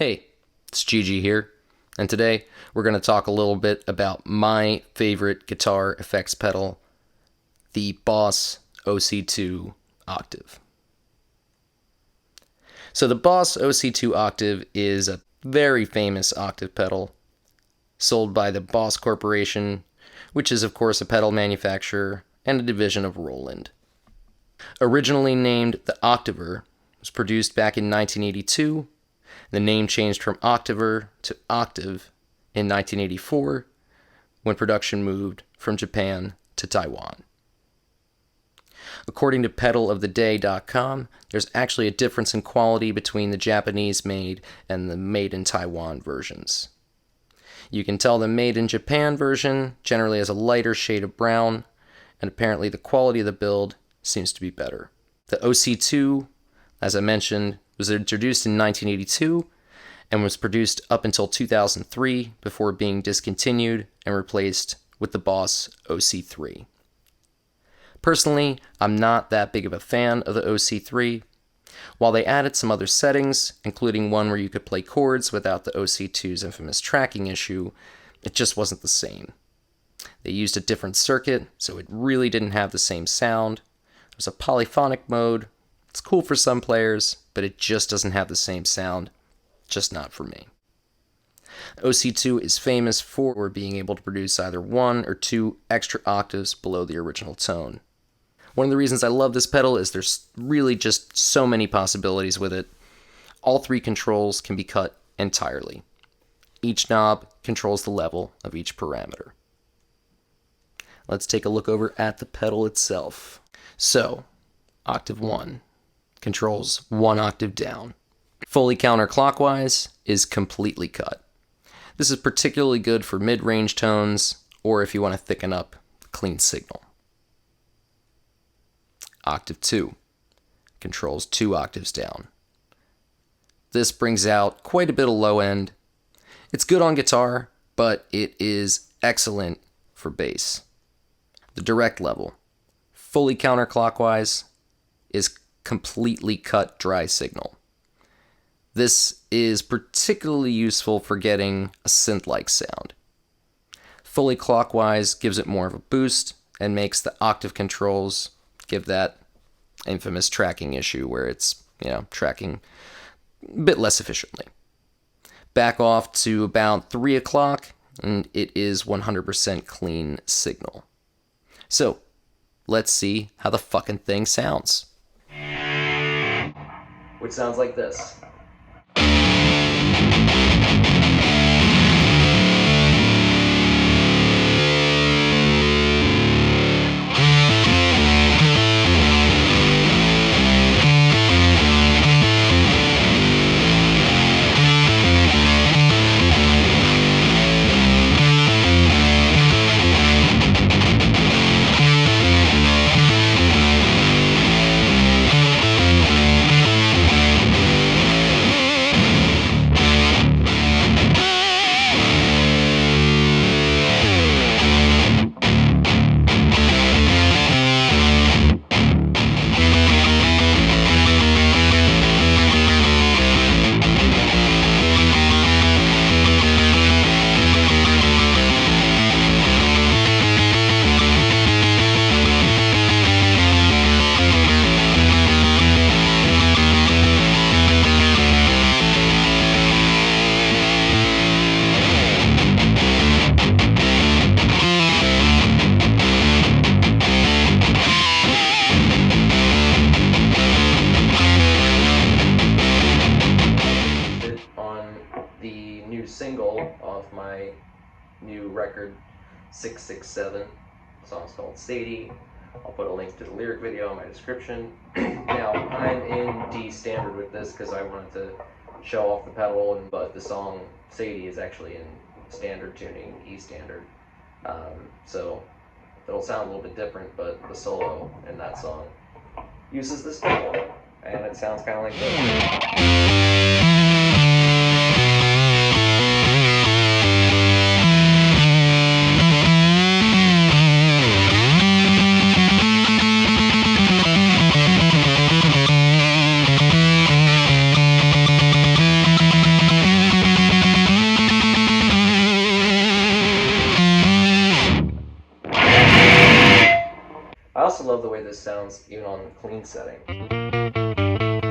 Hey, it's Gigi here, and today we're going to talk a little bit about my favorite guitar effects pedal, the BOSS OC-2 Octave. So the BOSS OC-2 Octave is a very famous octave pedal sold by the BOSS Corporation, which is of course a pedal manufacturer and a division of Roland. Originally named the Octaver, it was produced back in 1982. The name changed from Octaver to Octave in 1984 when production moved from Japan to Taiwan. According to pedaloftheday.com, there's actually a difference in quality between the Japanese-made and the made-in-Taiwan versions. You can tell the made-in-Japan version generally has a lighter shade of brown, and apparently the quality of the build seems to be better. The OC-2, as I mentioned, was introduced in 1982 and was produced up until 2003 before being discontinued and replaced with the BOSS OC-3. Personally, I'm not that big of a fan of the OC-3. While they added some other settings, including one where you could play chords without the OC-2's infamous tracking issue, it just wasn't the same. They used a different circuit, so it really didn't have the same sound. It was a polyphonic mode. It's cool for some players, but it just doesn't have the same sound. Just not for me. OC-2 is famous for being able to produce either one or two extra octaves below the original tone. One of the reasons I love this pedal is there's really just so many possibilities with it. All three controls can be cut entirely. Each knob controls the level of each parameter. Let's take a look over at the pedal itself. So, Octave 1 controls one octave down. Fully counterclockwise is completely cut. This is particularly good for mid-range tones or if you want to thicken up a clean signal. Octave 2 controls two octaves down. This brings out quite a bit of low end. It's good on guitar, but it is excellent for bass. The direct level, fully counterclockwise, is completely cut dry signal. This is particularly useful for getting a synth-like sound. Fully clockwise gives it more of a boost and makes the octave controls give that infamous tracking issue where it's, tracking a bit less efficiently. Back off to about 3 o'clock and it is 100% clean signal. So, let's see how the fucking thing sounds. Which sounds like this. Single off my new record 667. The song's called Sadie. I'll put a link to the lyric video in my description. Now, I'm in D standard with this because I wanted to show off the pedal, but the song Sadie is actually in standard tuning, E standard. So it'll sound a little bit different, but the solo in that song uses this pedal, and it sounds kind of like this. I also love the way this sounds even on the clean setting.